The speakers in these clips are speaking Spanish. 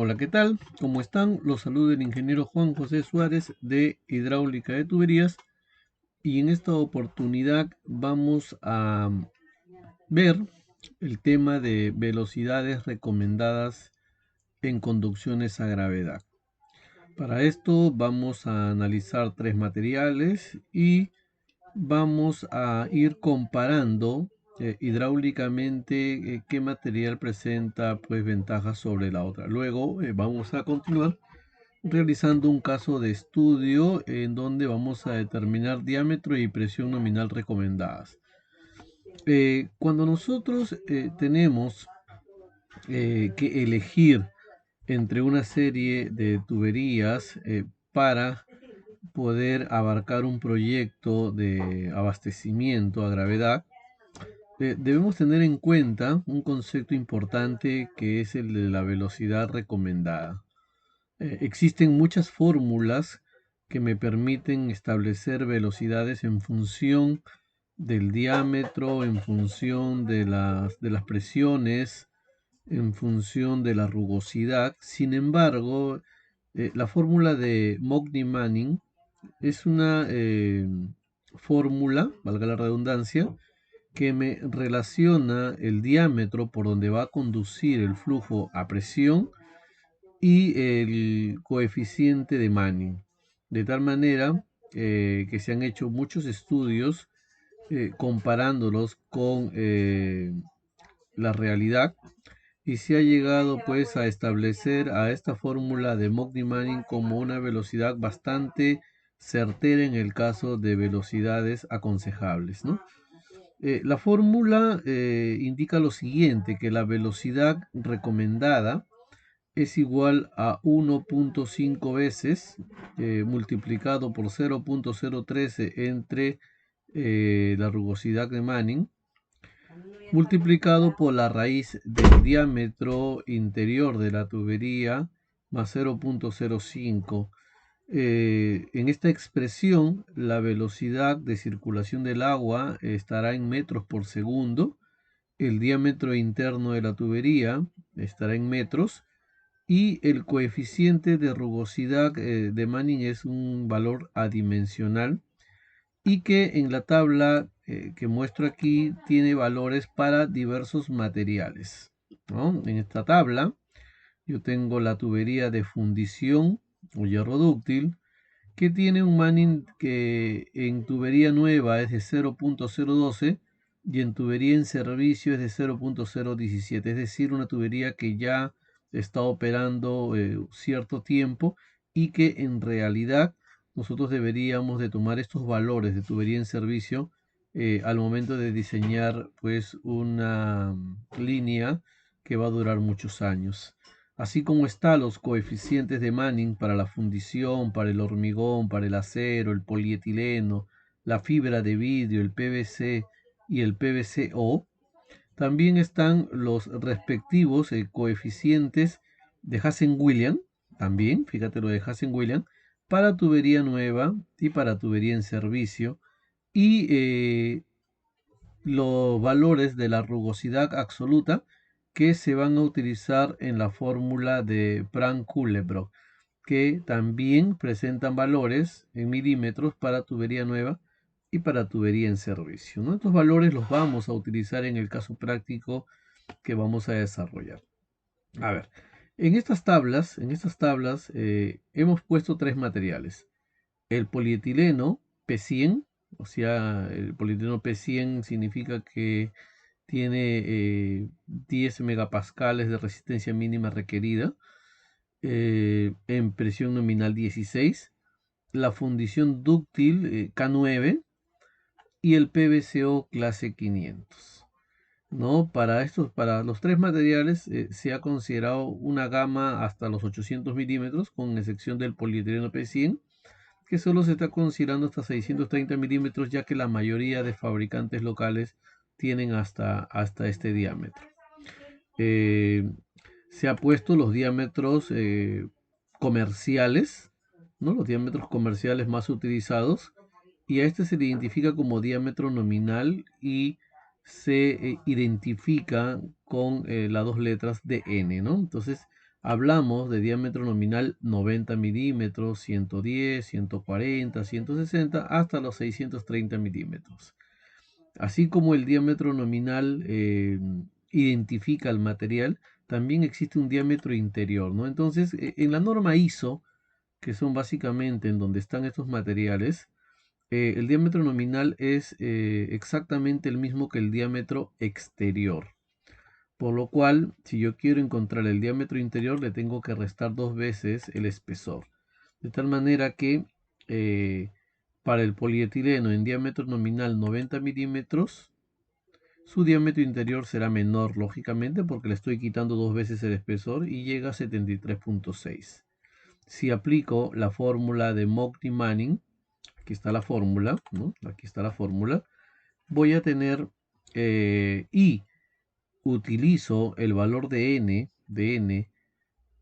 Hola, ¿qué tal? ¿Cómo están? Los saluda el ingeniero Juan José Suárez de Hidráulica de Tuberías y en esta oportunidad vamos a ver el tema de velocidades recomendadas en conducciones a gravedad. Para esto vamos a analizar tres materiales y vamos a ir comparando hidráulicamente qué material presenta pues ventajas sobre la otra. Luego vamos a continuar realizando un caso de estudio en donde vamos a determinar diámetro y presión nominal recomendadas. Cuando nosotros tenemos que elegir entre una serie de tuberías para poder abarcar un proyecto de abastecimiento a gravedad, debemos tener en cuenta un concepto importante que es el de la velocidad recomendada. Existen muchas fórmulas que me permiten establecer velocidades en función del diámetro, en función de las presiones, en función de la rugosidad. Sin embargo, la fórmula de Mogni-Manning es una fórmula, valga la redundancia, que me relaciona el diámetro por donde va a conducir el flujo a presión y el coeficiente de Manning. De tal manera que se han hecho muchos estudios comparándolos con la realidad y se ha llegado pues a establecer a esta fórmula de Mogni-Manning como una velocidad bastante certera en el caso de velocidades aconsejables, ¿no? La fórmula indica lo siguiente, que la velocidad recomendada es igual a 1.5 veces multiplicado por 0.013 entre la rugosidad de Manning, multiplicado por la raíz del diámetro interior de la tubería más 0.05. En esta expresión, la velocidad de circulación del agua estará en metros por segundo, el diámetro interno de la tubería estará en metros y el coeficiente de rugosidad de Manning es un valor adimensional y que en la tabla que muestro aquí tiene valores para diversos materiales, ¿no? En esta tabla yo tengo la tubería de fundición o hierro dúctil que tiene un Manning que en tubería nueva es de 0.012 y en tubería en servicio es de 0.017, es decir, una tubería que ya está operando cierto tiempo y que en realidad nosotros deberíamos de tomar estos valores de tubería en servicio al momento de diseñar pues una línea que va a durar muchos años. Así como están los coeficientes de Manning para la fundición, para el hormigón, para el acero, el polietileno, la fibra de vidrio, el PVC y el PVCO, también están los respectivos coeficientes de Hazen-Williams, también, fíjate lo de Hazen-Williams, para tubería nueva y para tubería en servicio, y los valores de la rugosidad absoluta que se van a utilizar en la fórmula de Prank-Kulebrock, que también presentan valores en milímetros para tubería nueva y para tubería en servicio, ¿no? Estos valores los vamos a utilizar en el caso práctico que vamos a desarrollar. A ver, en estas tablas hemos puesto tres materiales. El polietileno P100, o sea, el polietileno P100 significa que tiene 10 megapascales de resistencia mínima requerida, en presión nominal 16, la fundición dúctil K9 y el PVCO clase 500. ¿No? Para los tres materiales se ha considerado una gama hasta los 800 milímetros, con excepción del polietileno P100, que solo se está considerando hasta 630 milímetros, ya que la mayoría de fabricantes locales tienen hasta este diámetro. Eh, Se ha puesto los diámetros comerciales, ¿no? Los diámetros comerciales más utilizados, y a este se le identifica como diámetro nominal y se identifica con las dos letras de N, ¿no? Entonces, Hablamos de diámetro nominal 90 milímetros, 110, 140, 160, hasta los 630 milímetros. Así como el diámetro nominal identifica el material, también existe un diámetro interior, ¿no? Entonces, en la norma ISO, que son básicamente en donde están estos materiales, el diámetro nominal es exactamente el mismo que el diámetro exterior. Por lo cual, si yo quiero encontrar el diámetro interior, le tengo que restar dos veces el espesor. De tal manera que eh, para el polietileno en diámetro nominal 90 milímetros, su diámetro interior será menor, lógicamente, porque le estoy quitando dos veces el espesor y llega a 73.6. Si aplico la fórmula de Mogni-Manning, aquí está la fórmula, ¿no? Aquí está la fórmula, voy a tener y utilizo el valor de N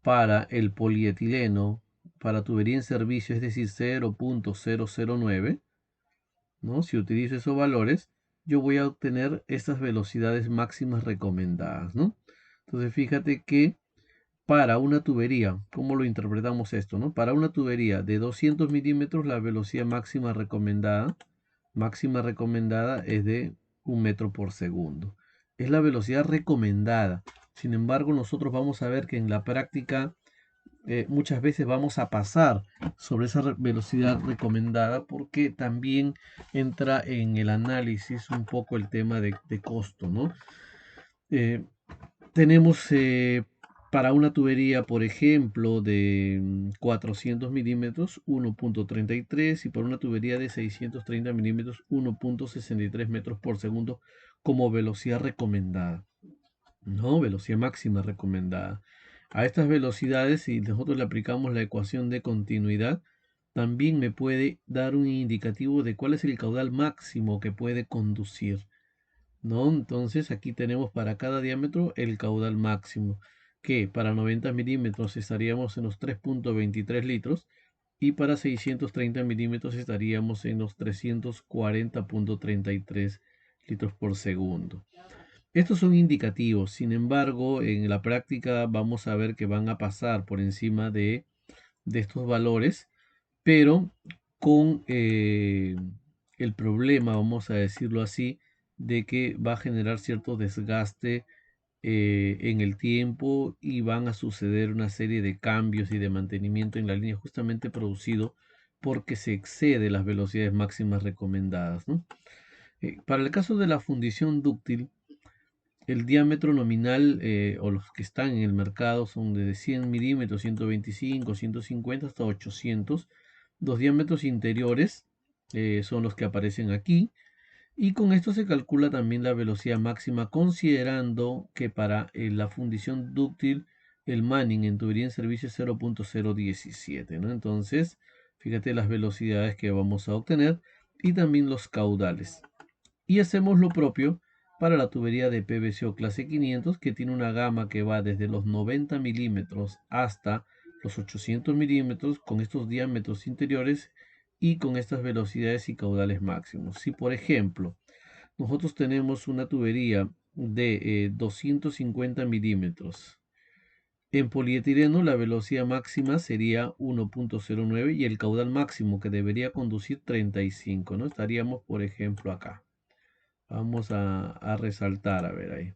para el polietileno, para tubería en servicio, es decir, 0.009, ¿no? Si utilizo esos valores, yo voy a obtener estas velocidades máximas recomendadas, ¿no? Entonces, fíjate que para una tubería, ¿cómo lo interpretamos esto, no? Para una tubería de 200 milímetros, la velocidad máxima recomendada es de 1 metro por segundo. Es la velocidad recomendada. Sin embargo, nosotros vamos a ver que en la práctica muchas veces vamos a pasar sobre esa velocidad recomendada porque también entra en el análisis un poco el tema de costo, ¿no? Eh, tenemos para una tubería, por ejemplo, de 400 milímetros, 1.33, y para una tubería de 630 milímetros, 1.63 metros por segundo como velocidad recomendada, ¿no? Velocidad máxima recomendada. A estas velocidades, si nosotros le aplicamos la ecuación de continuidad, también me puede dar un indicativo de cuál es el caudal máximo que puede conducir, ¿no? Entonces aquí tenemos para cada diámetro el caudal máximo, que para 90 milímetros estaríamos en los 3.23 litros y para 630 milímetros estaríamos en los 340.33 litros por segundo. Estos son indicativos, sin embargo, en la práctica vamos a ver que van a pasar por encima de estos valores, pero con el problema, vamos a decirlo así, de que va a generar cierto desgaste en el tiempo y van a suceder una serie de cambios y de mantenimiento en la línea justamente producido porque se excede las velocidades máximas recomendadas, ¿no? Para el caso de la fundición dúctil, el diámetro nominal o los que están en el mercado son de 100 milímetros, 125, 150 hasta 800. Los diámetros interiores son los que aparecen aquí. Y con esto se calcula también la velocidad máxima, considerando que para la fundición dúctil el Manning en tubería en servicio es 0.017, ¿no? Entonces, fíjate las velocidades que vamos a obtener y también los caudales. Y hacemos lo propio para la tubería de PVC o clase 500, que tiene una gama que va desde los 90 milímetros hasta los 800 milímetros con estos diámetros interiores y con estas velocidades y caudales máximos. Si por ejemplo nosotros tenemos una tubería de 250 milímetros, en polietileno la velocidad máxima sería 1.09 y el caudal máximo que debería conducir 35, ¿no? Estaríamos por ejemplo acá. Vamos a resaltar, a ver ahí,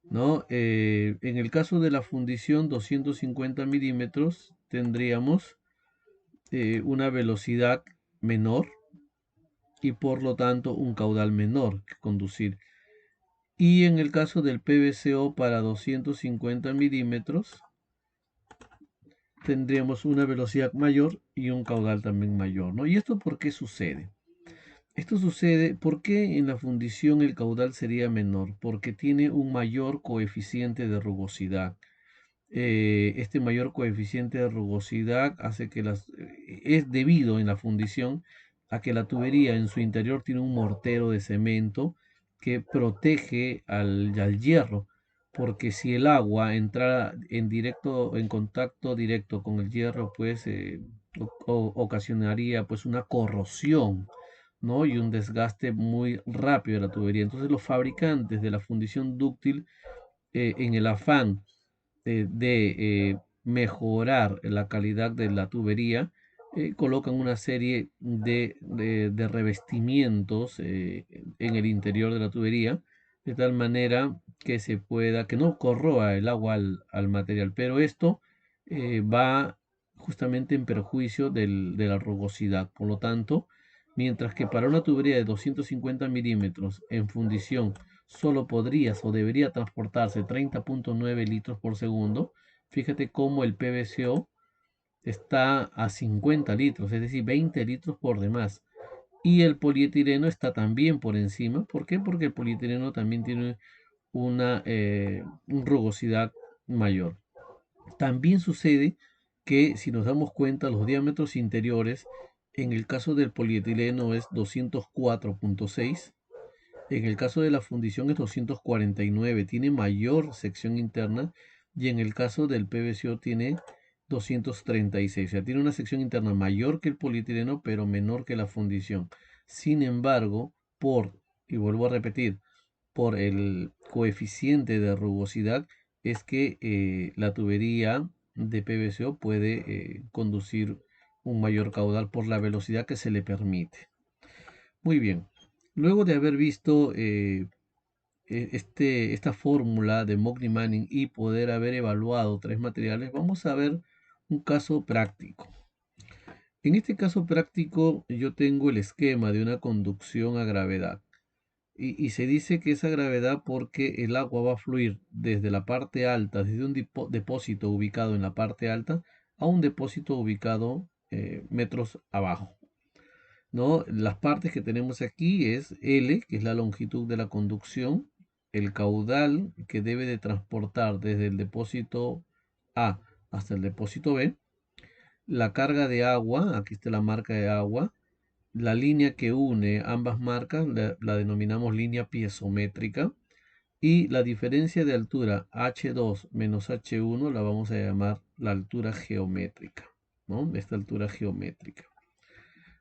¿no? En el caso de la fundición 250 milímetros tendríamos una velocidad menor y por lo tanto un caudal menor que conducir. Y en el caso del PVCO para 250 milímetros tendríamos una velocidad mayor y un caudal también mayor, ¿no? ¿Y esto por qué sucede? Esto sucede porque en la fundición el caudal sería menor, porque tiene un mayor coeficiente de rugosidad. Este mayor coeficiente de rugosidad hace que es debido en la fundición a que la tubería en su interior tiene un mortero de cemento que protege al hierro, porque si el agua entrara en contacto directo con el hierro, pues ocasionaría pues una corrosión, ¿no? Y un desgaste muy rápido de la tubería. Entonces los fabricantes de la fundición dúctil, en el afán mejorar la calidad de la tubería, colocan una serie de revestimientos en el interior de la tubería, de tal manera que se pueda, que no corroa el agua al material, pero esto va justamente en perjuicio de la rugosidad. Por lo tanto, mientras que para una tubería de 250 milímetros en fundición solo podrías o debería transportarse 30.9 litros por segundo, fíjate cómo el PVCO está a 50 litros, es decir, 20 litros por demás. Y el polietileno está también por encima. ¿Por qué? Porque el polietileno también tiene una rugosidad mayor. También sucede que si nos damos cuenta, los diámetros interiores, en el caso del polietileno es 204.6, en el caso de la fundición es 249, tiene mayor sección interna, y en el caso del PVCO tiene 236, o sea, tiene una sección interna mayor que el polietileno, pero menor que la fundición. Sin embargo, y vuelvo a repetir, por el coeficiente de rugosidad, es que la tubería de PVCO puede conducir un mayor caudal por la velocidad que se le permite. Muy bien. Luego de haber visto esta fórmula de Mogni-Manning y poder haber evaluado tres materiales, vamos a ver un caso práctico. En este caso práctico yo tengo el esquema de una conducción a gravedad y se dice que esa gravedad porque el agua va a fluir desde la parte alta, desde un depósito ubicado en la parte alta a un depósito ubicado metros abajo. ¿No? Las partes que tenemos aquí es L, que es la longitud de la conducción, el caudal que debe de transportar desde el depósito A hasta el depósito B, la carga de agua, aquí está la marca de agua, la línea que une ambas marcas la denominamos línea piezométrica, y la diferencia de altura H2 menos H1 la vamos a llamar la altura geométrica, ¿no? Esta altura geométrica.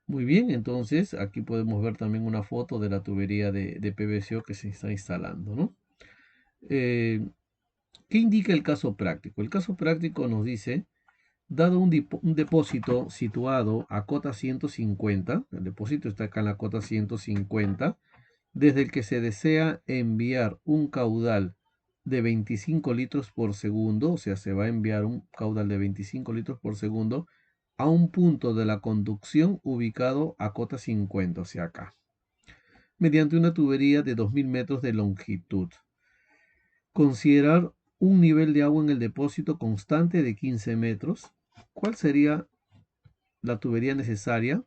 Muy bien, entonces aquí podemos ver también una foto de la tubería de PVCO que se está instalando, ¿no? Eh, ¿Qué indica el caso práctico? El caso práctico nos dice, dado un depósito situado a cota 150, el depósito está acá en la cota 150, desde el que se desea enviar un caudal de 25 litros por segundo, o sea, se va a enviar un caudal de 25 litros por segundo a un punto de la conducción ubicado a cota 50, o sea, acá, mediante una tubería de 2000 metros de longitud. Considerar un nivel de agua en el depósito constante de 15 metros. ¿Cuál sería la tubería necesaria?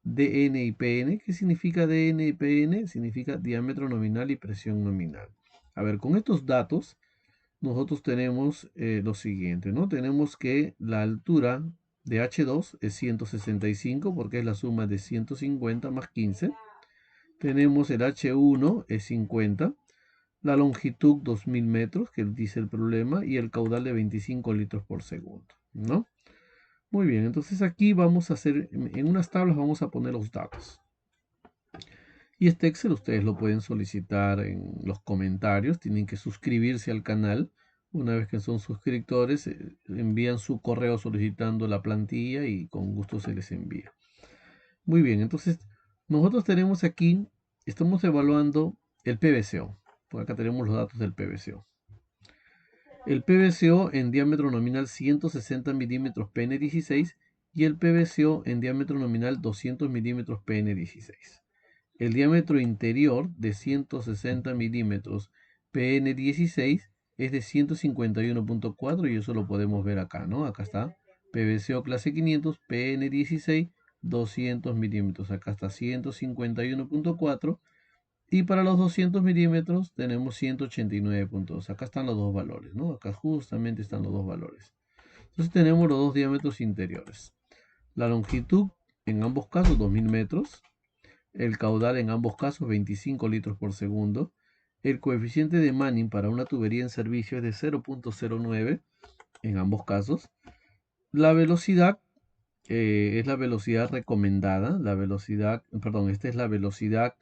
DN y PN. ¿Qué significa DN y PN? Significa diámetro nominal y presión nominal. A ver, con estos datos nosotros tenemos lo siguiente, ¿no? Tenemos que la altura de H2 es 165 porque es la suma de 150 más 15. Tenemos el H1 es 50, la longitud 2000 metros, que dice el problema, y el caudal de 25 litros por segundo, ¿no? Muy bien, entonces aquí vamos a hacer, en unas tablas vamos a poner los datos. Y este Excel ustedes lo pueden solicitar en los comentarios, tienen que suscribirse al canal. Una vez que son suscriptores, envían su correo solicitando la plantilla y con gusto se les envía. Muy bien, entonces nosotros tenemos aquí, estamos evaluando el PVCO. Por acá tenemos los datos del PVCO. El PVCO en diámetro nominal 160 milímetros PN16 y el PVCO en diámetro nominal 200 milímetros PN16. El diámetro interior de 160 milímetros PN16 es de 151.4 y eso lo podemos ver acá, ¿no? Acá está PVCO clase 500 PN16 200 milímetros. Acá está 151.4 y para los 200 milímetros tenemos 189.2. Acá están los dos valores, ¿no? Acá justamente están los dos valores. Entonces tenemos los dos diámetros interiores. La longitud en ambos casos 2000 metros. El caudal en ambos casos 25 litros por segundo. El coeficiente de Manning para una tubería en servicio es de 0.09 en ambos casos. La velocidad es la velocidad recomendada. La velocidad, perdón, esta es la velocidad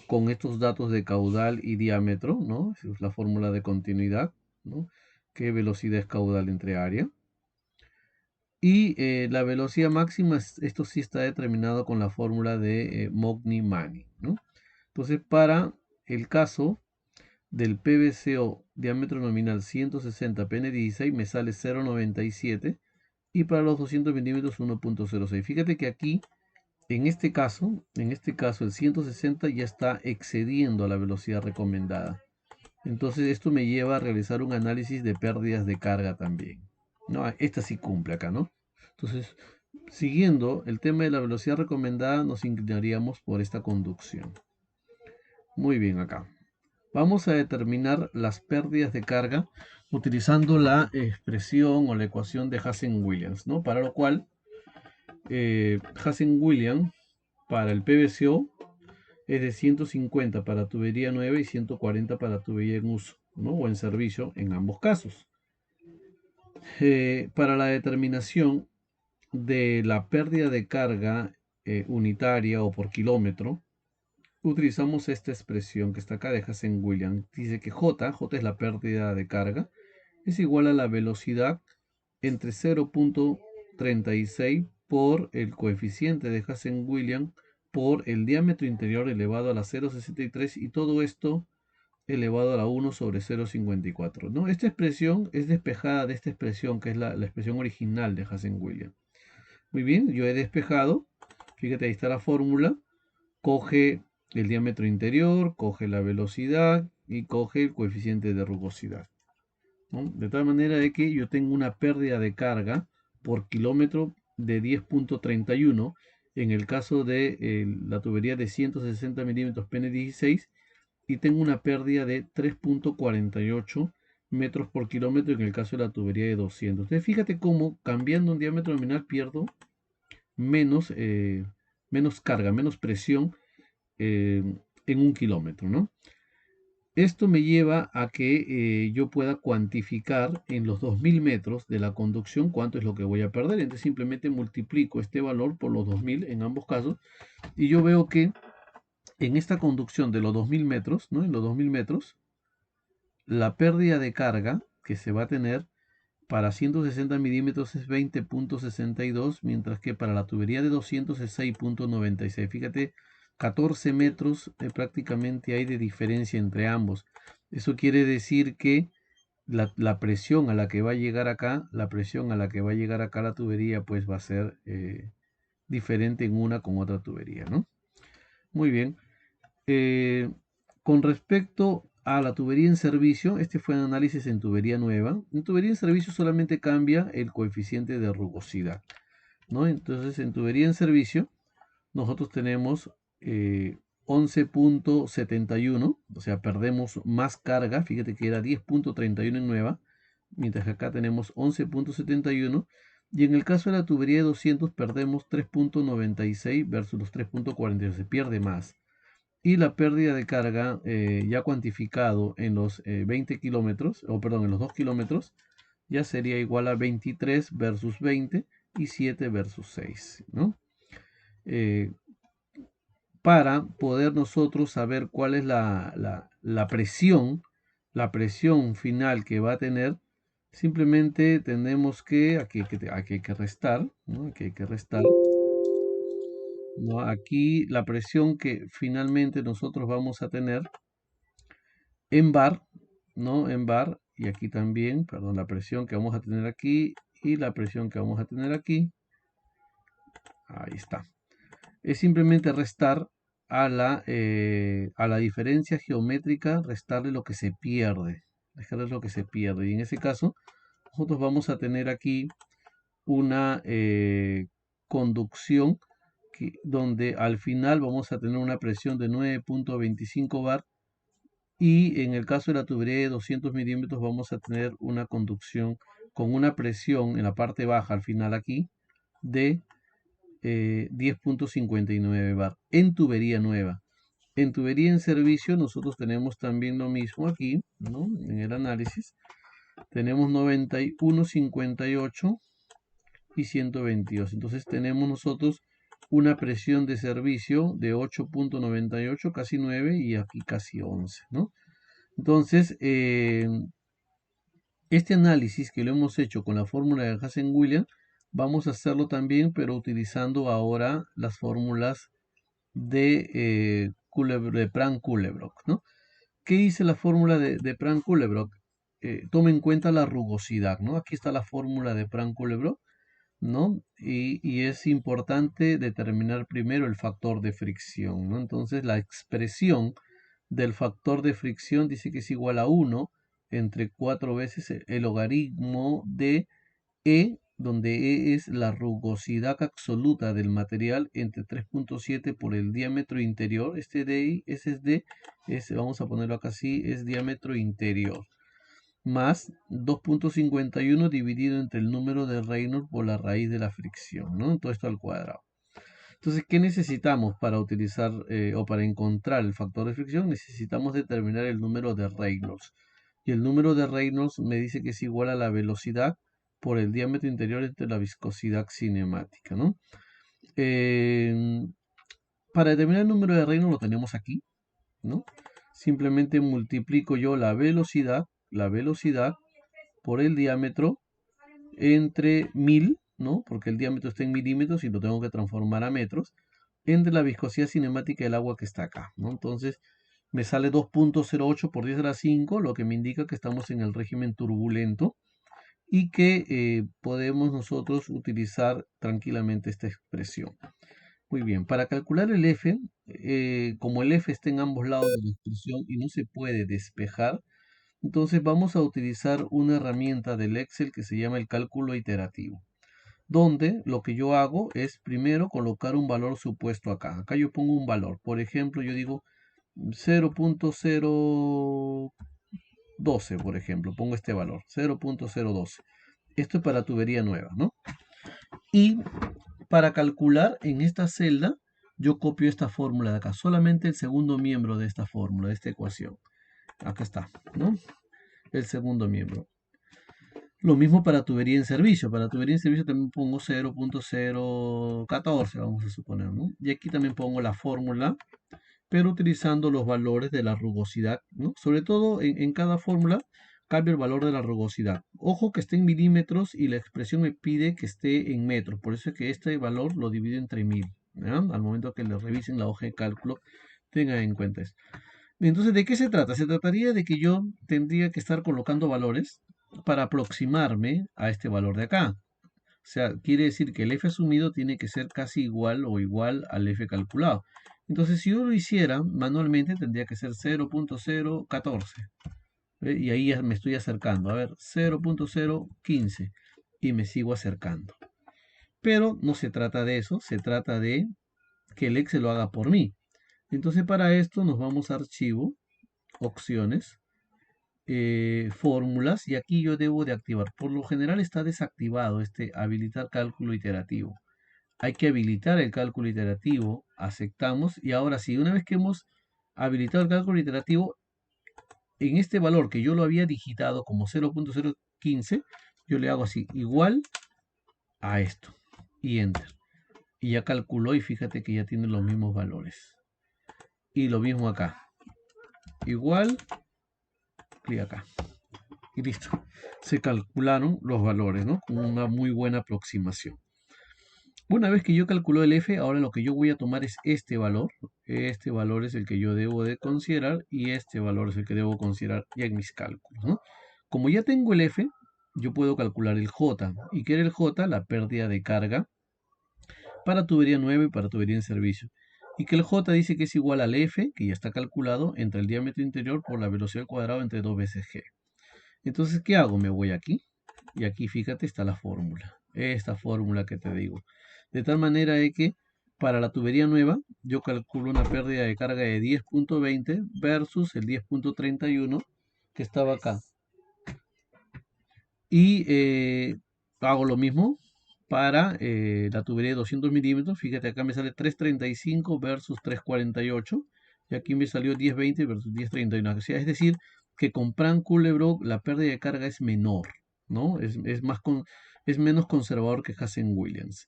con estos datos de caudal y diámetro, ¿no? Esa es la fórmula de continuidad, ¿no? que velocidad es caudal entre área. Y la velocidad máxima, esto sí está determinado con la fórmula de Mogni-Manning, ¿no? Entonces, para el caso del PBCO diámetro nominal 160 PN16 me sale 0,97 y para los 200 milímetros 1,06. Fíjate que aquí, en este caso el 160 ya está excediendo a la velocidad recomendada. Entonces esto me lleva a realizar un análisis de pérdidas de carga también. No, esta sí cumple acá, ¿no? Entonces, siguiendo el tema de la velocidad recomendada, nos inclinaríamos por esta conducción. Muy bien acá. Vamos a determinar las pérdidas de carga utilizando la expresión o la ecuación de Hazen-Williams, ¿no? Para lo cual, Hazen-Williams para el PBCO es de 150 para tubería nueva y 140 para tubería en uso, ¿no? O en servicio en ambos casos. Para la determinación de la pérdida de carga unitaria o por kilómetro, utilizamos esta expresión que está acá de Hazen-Williams. Dice que J es la pérdida de carga, es igual a la velocidad entre 0,36 por el coeficiente de Hazen-Williams por el diámetro interior elevado a la 0,63 y todo esto elevado a la 1 sobre 0,54, ¿no? Esta expresión es despejada de esta expresión que es la expresión original de Hazen-Williams. Muy bien, yo he despejado, fíjate ahí está la fórmula, coge el diámetro interior, coge la velocidad y coge el coeficiente de rugosidad, ¿no? De tal manera de que yo tengo una pérdida de carga por kilómetro de 10,31 en el caso de la tubería de 160 milímetros PN16 y tengo una pérdida de 3,48 metros por kilómetro en el caso de la tubería de 200. Entonces fíjate cómo cambiando un diámetro nominal pierdo menos, menos carga, menos presión en un kilómetro, ¿no? Esto me lleva a que yo pueda cuantificar en los 2000 metros de la conducción cuánto es lo que voy a perder. Entonces simplemente multiplico este valor por los 2000 en ambos casos y yo veo que en esta conducción de los 2000 metros, ¿no? En los 2000 metros, la pérdida de carga que se va a tener para 160 milímetros es 20,62, mientras que para la tubería de 200 es 6,96. Fíjate, 14 metros prácticamente hay de diferencia entre ambos. Eso quiere decir que la presión a la que va a llegar acá, la presión a la que va a llegar acá la tubería, pues va a ser diferente en una con otra tubería, ¿no? Muy bien. Con respecto a la tubería en servicio, este fue un análisis en tubería nueva. En tubería en servicio solamente cambia el coeficiente de rugosidad, ¿no? Entonces, en tubería en servicio, nosotros tenemos 11,71, o sea, perdemos más carga. Fíjate que era 10,31 en nueva, mientras que acá tenemos 11,71. Y en el caso de la tubería de 200, perdemos 3,96 versus los 3,42, se pierde más. Y la pérdida de carga ya cuantificado en los 20 kilómetros, o perdón, en los 2 kilómetros, ya sería igual a 23 versus 20 y 7 versus 6, ¿no? Para poder nosotros saber cuál es la presión final que va a tener, simplemente tenemos que, aquí hay que restar, ¿no? Aquí hay que restar. ¿No? Aquí la presión que finalmente nosotros vamos a tener en bar, ¿no? En bar, y aquí también, perdón, la presión que vamos a tener aquí y la presión que vamos a tener aquí, ahí está. Es simplemente restar a la diferencia geométrica, restarle lo que se pierde, restarle lo que se pierde. Y en ese caso, nosotros vamos a tener aquí una conducción donde al final vamos a tener una presión de 9,25 bar y en el caso de la tubería de 200 milímetros vamos a tener una conducción con una presión en la parte baja al final aquí de 10,59 bar en tubería nueva. En tubería en servicio nosotros tenemos también lo mismo aquí, ¿no? En el análisis tenemos 91,58 y 122. Entonces tenemos nosotros una presión de servicio de 8,98, casi 9 y aquí casi 11, ¿no? Entonces, Este análisis que lo hemos hecho con la fórmula de Hassen-Williams, vamos a hacerlo también, pero utilizando ahora las fórmulas de Pran-Kullebrock, ¿no? ¿Qué dice la fórmula de Pran-Kullebrock? Toma en cuenta la rugosidad, ¿no? Aquí está la fórmula de Pran-Kullebrock, ¿no? Y es importante determinar primero el factor de fricción, ¿no? Entonces la expresión del factor de fricción dice que es igual a 1 entre 4 veces el logaritmo de E, donde E es la rugosidad absoluta del material entre 3.7 por el diámetro interior. Este de ahí, ese es de, vamos a ponerlo acá así, es diámetro interior más 2.51 dividido entre el número de Reynolds por la raíz de la fricción, ¿no? Todo esto al cuadrado. Entonces, ¿qué necesitamos para utilizar o para encontrar el factor de fricción? Necesitamos determinar el número de Reynolds. Y el número de Reynolds me dice que es igual a la velocidad por el diámetro interior entre la viscosidad cinemática, ¿no? Eh, para determinar el número de Reynolds lo tenemos aquí, ¿no? Simplemente multiplico yo la velocidad por el diámetro entre 1000, ¿no? Porque el diámetro está en milímetros y lo tengo que transformar a metros, entre la viscosidad cinemática del agua que está acá, ¿no? Entonces me sale 2.08 por 10 a la 5, lo que me indica que estamos en el régimen turbulento y que podemos nosotros utilizar tranquilamente esta expresión. Muy bien, para calcular el F, como el F está en ambos lados de la expresión y no se puede despejar, entonces vamos a utilizar una herramienta del Excel que se llama el cálculo iterativo, donde lo que yo hago es primero colocar un valor supuesto acá. Acá yo pongo un valor. Por ejemplo, yo digo 0.012, por ejemplo. Pongo este valor, 0.012. Esto es para tubería nueva, ¿no? Y para calcular en esta celda, yo copio esta fórmula de acá. Solamente el segundo miembro de esta fórmula, de esta ecuación. Acá está, ¿no? El segundo miembro. Lo mismo para tubería en servicio. Para tubería en servicio también pongo 0.014, vamos a suponer, ¿no? Y aquí también pongo la fórmula, pero utilizando los valores de la rugosidad, ¿no? Sobre todo en cada fórmula cambio el valor de la rugosidad. Ojo que esté en milímetros y la expresión me pide que esté en metros. Por eso es que este valor lo divido entre 1000, ¿ya? Al momento que le revisen la hoja de cálculo, tengan en cuenta eso. Entonces, ¿de qué se trata? Se trataría de que yo tendría que estar colocando valores para aproximarme a este valor de acá. O sea, quiere decir que el f asumido tiene que ser casi igual o igual al f calculado. Entonces, si yo lo hiciera manualmente, tendría que ser 0.014. Y ahí ya me estoy acercando. A ver, 0.015. Y me sigo acercando. Pero no se trata de eso, se trata de que el Excel lo haga por mí. Entonces, para esto nos vamos a archivo, opciones, fórmulas, y aquí yo debo de activar. Por lo general está desactivado este habilitar cálculo iterativo. Hay que habilitar el cálculo iterativo, aceptamos, y ahora sí, una vez que hemos habilitado el cálculo iterativo, en este valor que yo lo había digitado como 0.015, yo le hago así, igual a esto, y enter. Y ya calculó y fíjate que ya tiene los mismos valores. Y lo mismo acá, igual, clic acá. Y listo. Se calcularon los valores, ¿no? Con una muy buena aproximación. Una vez que yo calculo el F, ahora lo que yo voy a tomar es este valor. Este valor es el que yo debo de considerar y este valor es el que debo considerar ya en mis cálculos, ¿no? Como ya tengo el F, yo puedo calcular el J. ¿Y qué era el J? La pérdida de carga para tubería nueva y para tubería en servicio. Y que el J dice que es igual al F, que ya está calculado, entre el diámetro interior por la velocidad al cuadrado entre 2 veces G. Entonces, ¿qué hago? Me voy aquí y aquí, fíjate, está la fórmula. Esta fórmula que te digo. De tal manera de que para la tubería nueva yo calculo una pérdida de carga de 10.20 versus el 10.31 que estaba acá. Y hago lo mismo para la tubería de 200 milímetros. Fíjate, acá me sale 3.35 versus 3.48. Y aquí me salió 10.20 versus 10.31. O sea, es decir, que con Pran Kullebrock la pérdida de carga es menor, ¿no? Es menos conservador que Hassen-Williams.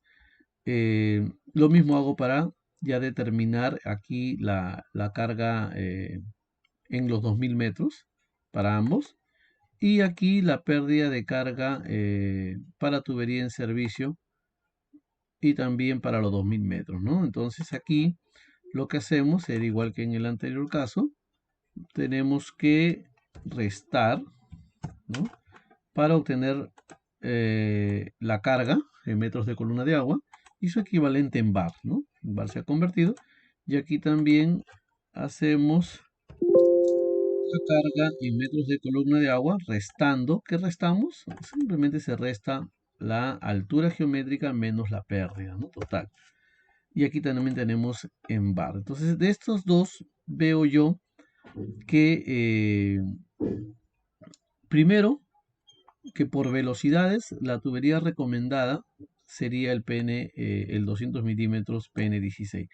Lo mismo hago para ya determinar aquí la carga en los 2000 metros para ambos. Y aquí la pérdida de carga para tubería en servicio y también para los 2000 metros, ¿no? Entonces aquí lo que hacemos sería igual que en el anterior caso, tenemos que restar, ¿no? Para obtener la carga en metros de columna de agua y su equivalente en bar, ¿no? Bar se ha convertido. Y aquí también hacemos la carga en metros de columna de agua restando. ¿Qué restamos? Simplemente se resta la altura geométrica menos la pérdida, ¿no? Total. Y aquí también tenemos en bar. Entonces, de estos dos veo yo que primero que por velocidades la tubería recomendada sería el PN, el 200 milímetros PN16.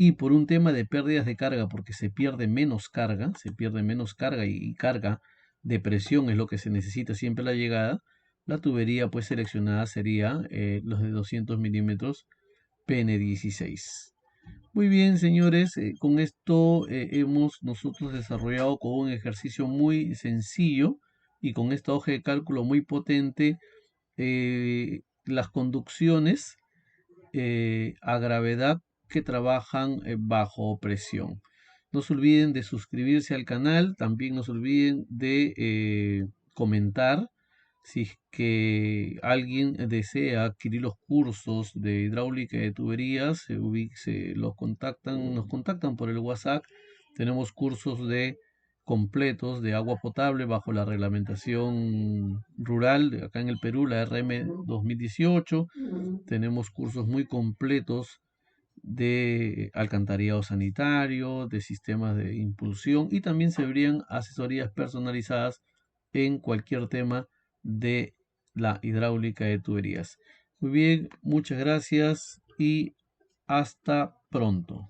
Y por un tema de pérdidas de carga, porque se pierde menos carga y carga de presión es lo que se necesita siempre a la llegada, la tubería pues seleccionada sería los de 200 milímetros PN16. Muy bien, señores, con esto hemos nosotros desarrollado con un ejercicio muy sencillo y con esta hoja de cálculo muy potente las conducciones a gravedad que trabajan bajo presión. No se olviden de suscribirse al canal, también no se olviden de comentar si es que alguien desea adquirir los cursos de hidráulica de tuberías, nos contactan por el WhatsApp. Tenemos cursos de completos de agua potable bajo la reglamentación rural de acá en el Perú, la RM 2018. Tenemos cursos muy completos de alcantarillado sanitario, de sistemas de impulsión y también se abrían asesorías personalizadas en cualquier tema de la hidráulica de tuberías. Muy bien, muchas gracias y hasta pronto.